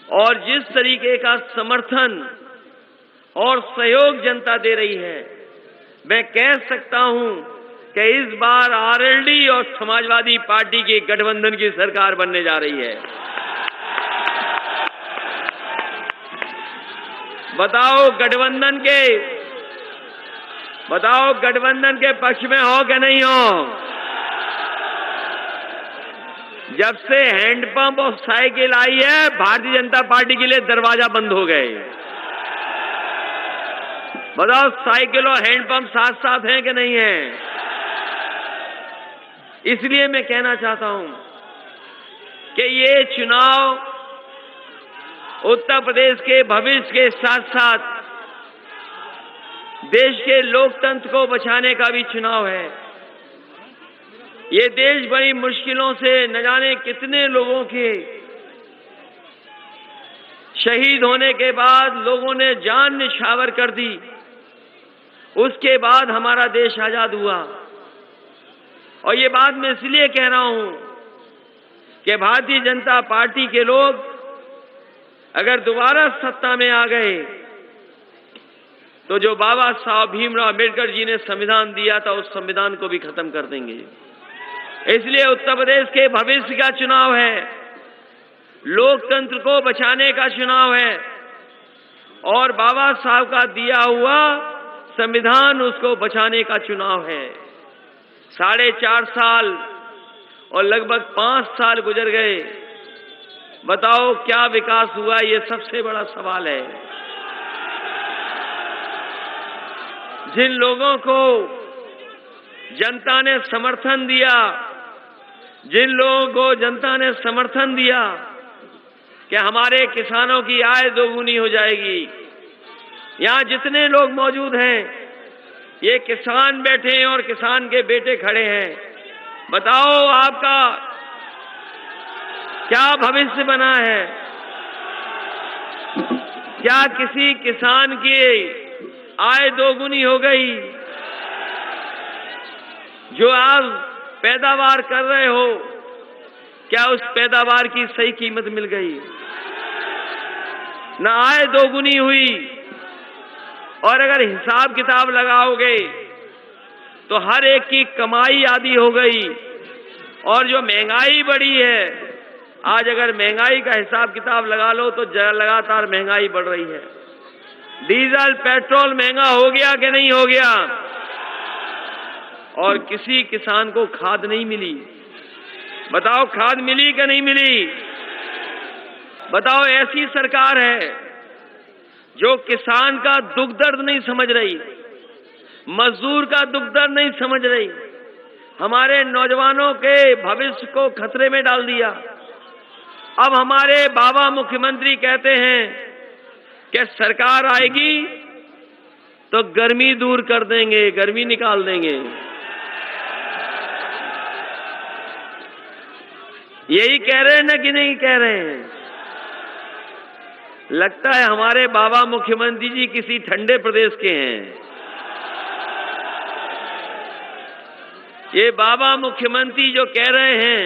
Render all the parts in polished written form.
और जिस तरीके का समर्थन और सहयोग जनता दे रही है, मैं कह सकता हूं कि इस बार आरएलडी और समाजवादी पार्टी के गठबंधन की सरकार बनने जा रही है। बताओ गठबंधन के पक्ष में हो कि नहीं हो? जब से हैंडपंप और साइकिल आई है, भारतीय जनता पार्टी के लिए दरवाजा बंद हो गए। बताओ, साइकिल और हैंडपंप साथ साथ हैं कि नहीं है? इसलिए मैं कहना चाहता हूं कि ये चुनाव उत्तर प्रदेश के भविष्य के साथ साथ देश के लोकतंत्र को बचाने का भी चुनाव है। ये देश बड़ी मुश्किलों से न जाने कितने लोगों के शहीद होने के बाद लोगों ने जान निछावर कर दी, उसके बाद हमारा देश आजाद हुआ। और ये बात मैं इसलिए कह रहा हूं कि भारतीय जनता पार्टी के लोग अगर दोबारा सत्ता में आ गए तो जो बाबा साहब भीमराव अम्बेडकर जी ने संविधान दिया था, उस संविधान को भी खत्म कर देंगे। इसलिए उत्तर प्रदेश के भविष्य का चुनाव है, लोकतंत्र को बचाने का चुनाव है और बाबा साहब का दिया हुआ संविधान, उसको बचाने का चुनाव है। 4.5 साल और लगभग 5 साल गुजर गए। बताओ क्या विकास हुआ? ये सबसे बड़ा सवाल है। जिन लोगों को जनता ने समर्थन दिया, जिन लोगों को जनता ने समर्थन दिया कि हमारे किसानों की आय दोगुनी हो जाएगी, यहां जितने लोग मौजूद हैं ये किसान बैठे हैं और किसान के बेटे खड़े हैं। बताओ आपका क्या भविष्य बना है? क्या किसी किसान की आय दोगुनी हो गई? जो आप पैदावार कर रहे हो, क्या उस पैदावार की सही कीमत मिल गई? ना आय दोगुनी हुई। और अगर हिसाब किताब लगाओगे तो हर एक की कमाई आधी हो गई। और जो महंगाई बढ़ी है, आज अगर महंगाई का हिसाब किताब लगा लो तो लगातार महंगाई बढ़ रही है। डीजल पेट्रोल महंगा हो गया कि नहीं हो गया? और किसी किसान को खाद नहीं मिली। बताओ खाद मिली कि नहीं मिली? बताओ, ऐसी सरकार है जो किसान का दुख दर्द नहीं समझ रही, मजदूर का दुख दर्द नहीं समझ रही, हमारे नौजवानों के भविष्य को खतरे में डाल दिया। अब हमारे बाबा मुख्यमंत्री कहते हैं कि सरकार आएगी तो गर्मी दूर कर देंगे, गर्मी निकाल देंगे। यही कह रहे हैं ना कि नहीं कह रहे हैं? लगता है हमारे बाबा मुख्यमंत्री जी किसी ठंडे प्रदेश के हैं। ये बाबा मुख्यमंत्री जो कह रहे हैं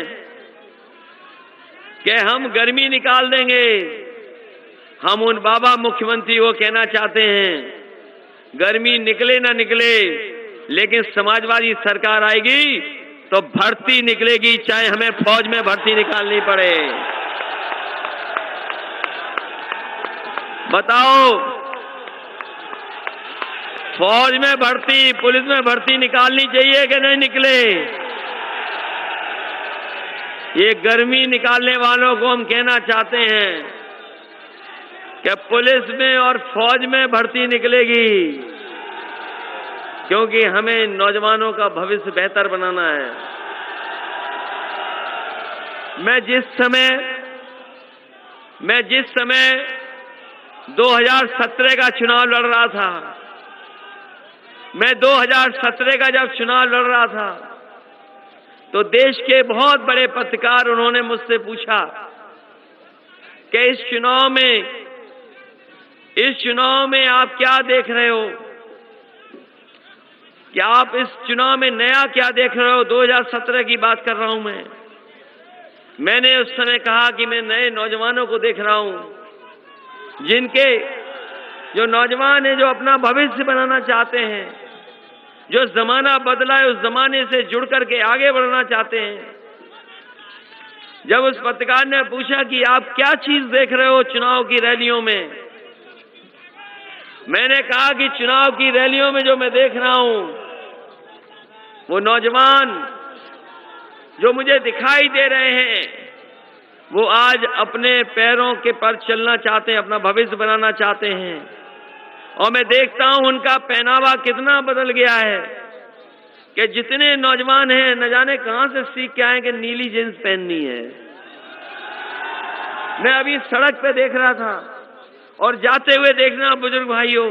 कि हम गर्मी निकाल देंगे, हम उन बाबा मुख्यमंत्री को कहना चाहते हैं, गर्मी निकले ना निकले, लेकिन समाजवादी सरकार आएगी तो भर्ती निकलेगी, चाहे हमें फौज में भर्ती निकालनी पड़े। बताओ, फौज में भर्ती, पुलिस में भर्ती निकालनी चाहिए कि नहीं निकले? ये गर्मी निकालने वालों को हम कहना चाहते हैं कि पुलिस में और फौज में भर्ती निकलेगी, क्योंकि हमें नौजवानों का भविष्य बेहतर बनाना है। मैं जिस समय 2017 का चुनाव लड़ रहा था, मैं 2017 का जब चुनाव लड़ रहा था तो देश के बहुत बड़े पत्रकार, उन्होंने मुझसे पूछा कि इस चुनाव में आप क्या देख रहे हो, क्या आप इस चुनाव में नया क्या देख रहे हो? 2017 की बात कर रहा हूं मैंने उस समय कहा कि मैं नए नौजवानों को देख रहा हूं, जिनके जो नौजवान हैं, जो अपना भविष्य बनाना चाहते हैं, जो जमाना बदला है उस जमाने से जुड़ करके आगे बढ़ना चाहते हैं। जब उस पत्रकार ने पूछा कि आप क्या चीज देख रहे हो चुनाव की रैलियों में, मैंने कहा कि चुनाव की रैलियों में जो मैं देख रहा हूं वो नौजवान जो मुझे दिखाई दे रहे हैं वो आज अपने पैरों के पर चलना चाहते हैं, अपना भविष्य बनाना चाहते हैं। और मैं देखता हूं उनका पहनावा कितना बदल गया है कि जितने नौजवान हैं न जाने कहां से सीख के आए कि नीली जींस पहननी है। मैं अभी सड़क पे देख रहा था और जाते हुए देखना बुजुर्ग भाइयों,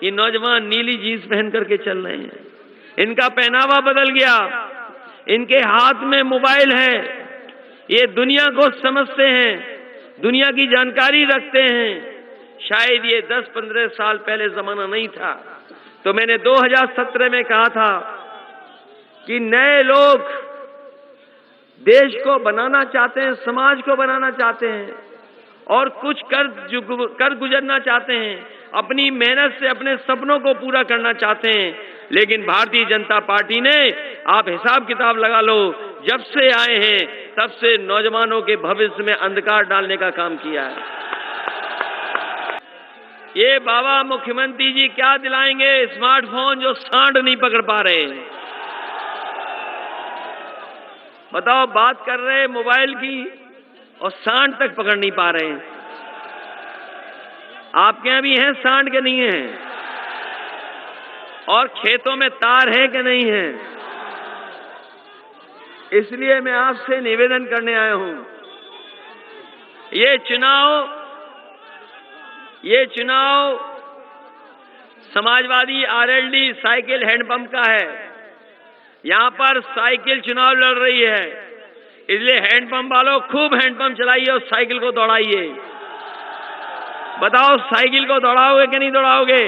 ये नौजवान नीली जींस पहन करके चल रहे हैं। इनका पहनावा बदल गया, इनके हाथ में मोबाइल है, ये दुनिया को समझते हैं, दुनिया की जानकारी रखते हैं। शायद ये 10-15 साल पहले जमाना नहीं था। तो मैंने 2017 में कहा था कि नए लोग देश को बनाना चाहते हैं, समाज को बनाना चाहते हैं और कुछ कर गुजरना चाहते हैं, अपनी मेहनत से अपने सपनों को पूरा करना चाहते हैं। लेकिन भारतीय जनता पार्टी ने, आप हिसाब किताब लगा लो, जब से आए हैं तब से नौजवानों के भविष्य में अंधकार डालने का काम किया है। ये बाबा मुख्यमंत्री जी क्या दिलाएंगे? स्मार्टफोन जो सांड नहीं पकड़ पा रहे। बताओ, बात कर रहे मोबाइल की और सांड तक पकड़ नहीं पा रहे हैं। आपके यहां भी हैं सांड के नहीं हैं? और खेतों में तार है कि नहीं है? इसलिए मैं आपसे निवेदन करने आया हूं, ये चुनाव समाजवादी आरएलडी साइकिल हैंडपंप का है। यहां पर साइकिल चुनाव लड़ रही है, इसलिए हैंडपंप वालों खूब हैंडपंप चलाइए और साइकिल को दौड़ाइए। बताओ, साइकिल को दौड़ाओगे कि नहीं दौड़ाओगे?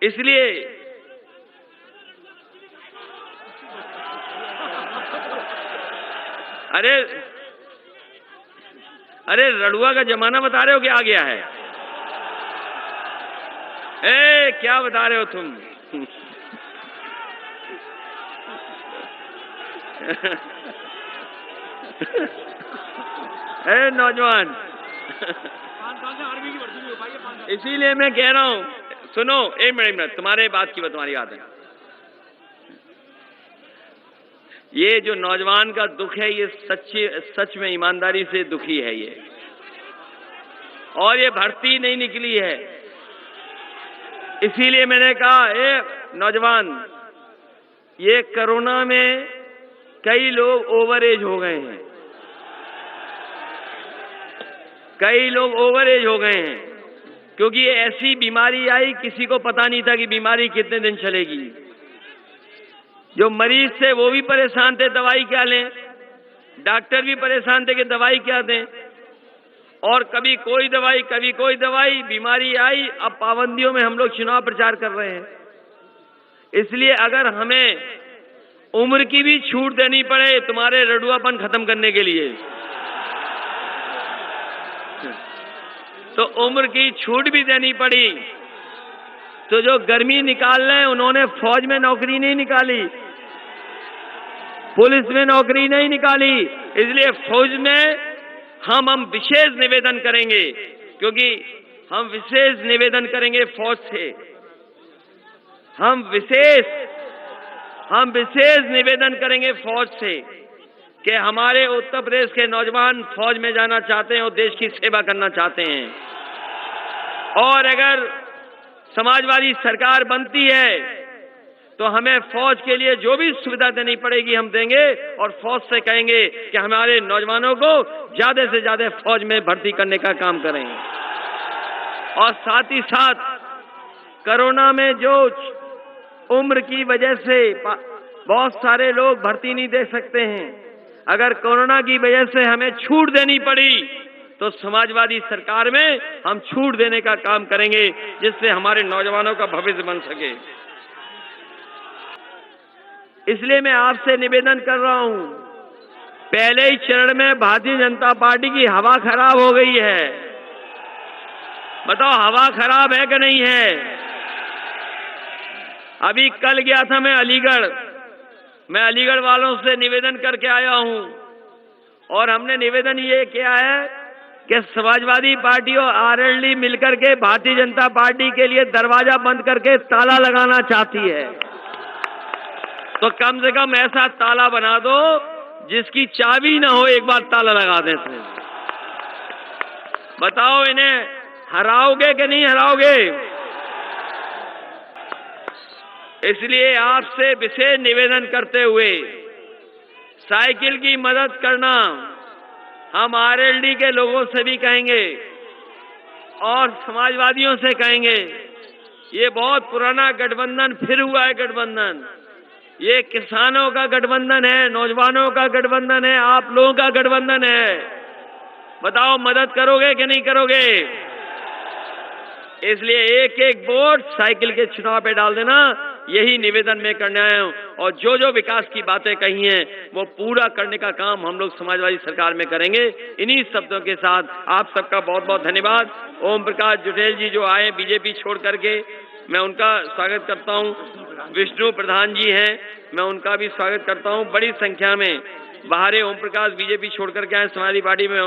इसलिए अरे रड़ुआ का जमाना बता रहे हो कि आ गया है? क्या बता रहे हो तुम? नौजवान, इसीलिए मैं कह रहा हूं, सुनो, एक मिनट, तुम्हारे बात की तुम्हारी बात है। ये जो नौजवान का दुख है, ये सच में ईमानदारी से दुखी है ये, और ये भर्ती नहीं निकली है। इसीलिए मैंने कहा, नौजवान, ये कोरोना में कई लोग ओवर एज हो गए हैं, कई लोग ओवर एज हो गए हैं, क्योंकि ये ऐसी बीमारी आई, किसी को पता नहीं था कि बीमारी कितने दिन चलेगी। जो मरीज थे वो भी परेशान थे, दवाई क्या लें, डॉक्टर भी परेशान थे कि दवाई क्या दें, और कभी कोई दवाई कभी कोई दवाई, बीमारी आई। अब पाबंदियों में हम लोग चुनाव प्रचार कर रहे हैं। इसलिए अगर हमें उम्र की भी छूट देनी पड़े तुम्हारे रडुआपन खत्म करने के लिए, तो उम्र की छूट भी देनी पड़ी। तो जो गर्मी निकाल रहे हैं, उन्होंने फौज में नौकरी नहीं निकाली, पुलिस में नौकरी नहीं निकाली, इसलिए फौज में हम विशेष निवेदन करेंगे, क्योंकि हम विशेष निवेदन करेंगे फौज से, हम विशेष निवेदन करेंगे फौज से कि हमारे उत्तर प्रदेश के नौजवान फौज में जाना चाहते हैं और देश की सेवा करना चाहते हैं। और अगर समाजवादी सरकार बनती है तो हमें फौज के लिए जो भी सुविधा देनी पड़ेगी हम देंगे, और फौज से कहेंगे कि हमारे नौजवानों को ज्यादा से ज्यादा फौज में भर्ती करने का काम करेंगे। और साथ ही साथ कोरोना में जो उम्र की वजह से बहुत सारे लोग भर्ती नहीं दे सकते हैं, अगर कोरोना की वजह से हमें छूट देनी पड़ी तो समाजवादी सरकार में हम छूट देने का काम करेंगे, जिससे हमारे नौजवानों का भविष्य बन सके। इसलिए मैं आपसे निवेदन कर रहा हूं पहले ही चरण में भारतीय जनता पार्टी की हवा खराब हो गई है। बताओ हवा खराब है कि नहीं है? अभी कल गया था मैं अलीगढ़ वालों से निवेदन करके आया हूं और हमने निवेदन ये किया है कि समाजवादी पार्टी और आरएलडी मिलकर के भारतीय जनता पार्टी के लिए दरवाजा बंद करके ताला लगाना चाहती है, तो कम से कम ऐसा ताला बना दो जिसकी चाबी ना हो, एक बार ताला लगा देते। बताओ इन्हें हराओगे कि नहीं हराओगे? इसलिए आपसे विशेष निवेदन करते हुए साइकिल की मदद करना हम आरएलडी के लोगों से भी कहेंगे और समाजवादियों से कहेंगे। ये बहुत पुराना गठबंधन फिर हुआ है। गठबंधन ये किसानों का गठबंधन है, नौजवानों का गठबंधन है, आप लोगों का गठबंधन है। बताओ मदद करोगे कि नहीं करोगे? इसलिए एक एक वोट साइकिल के चुनाव पे डाल देना, यही निवेदन में करने आया हूं। और जो जो विकास की बातें कही हैं वो पूरा करने का काम हम लोग समाजवादी सरकार में करेंगे। इन्हीं शब्दों के साथ आप सबका बहुत बहुत धन्यवाद। ओम प्रकाश जुटेल जी जो आए बीजेपी छोड़ करके, मैं उनका स्वागत करता हूं। विष्णु प्रधान जी हैं, मैं उनका भी स्वागत करता हूं। बड़ी संख्या में बाहर ओम प्रकाश बीजेपी छोड़ करके आए समाजवादी पार्टी में,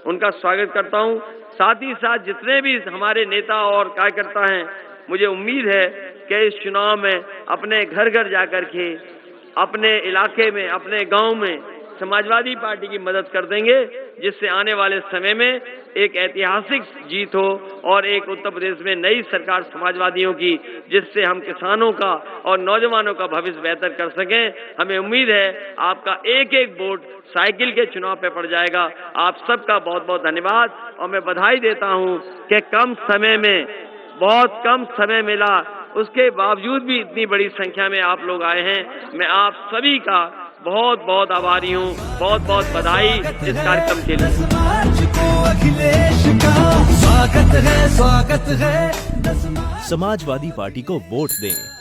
उनका स्वागत करता हूं। साथ ही साथ जितने भी हमारे नेता और कार्यकर्ता हैं, मुझे उम्मीद है कि इस चुनाव में अपने घर घर जाकर के, अपने इलाके में, अपने गांव में समाजवादी पार्टी की मदद कर देंगे, जिससे आने वाले समय में एक ऐतिहासिक जीत हो और एक उत्तर प्रदेश में नई सरकार समाजवादियों की, जिससे हम किसानों का और नौजवानों का भविष्य बेहतर कर सकें। हमें उम्मीद है आपका एक एक वोट साइकिल के चुनाव पे पड़ जाएगा। आप सबका बहुत बहुत धन्यवाद और मैं बधाई देता हूं कि कम समय में, बहुत कम समय मिला, उसके बावजूद भी इतनी बड़ी संख्या में आप लोग आए हैं। मैं आप सभी का बहुत बहुत आभारी हूँ। बहुत बहुत बधाई इस कार्यक्रम के लिए। स्वागत है। समाजवादी पार्टी को वोट दें।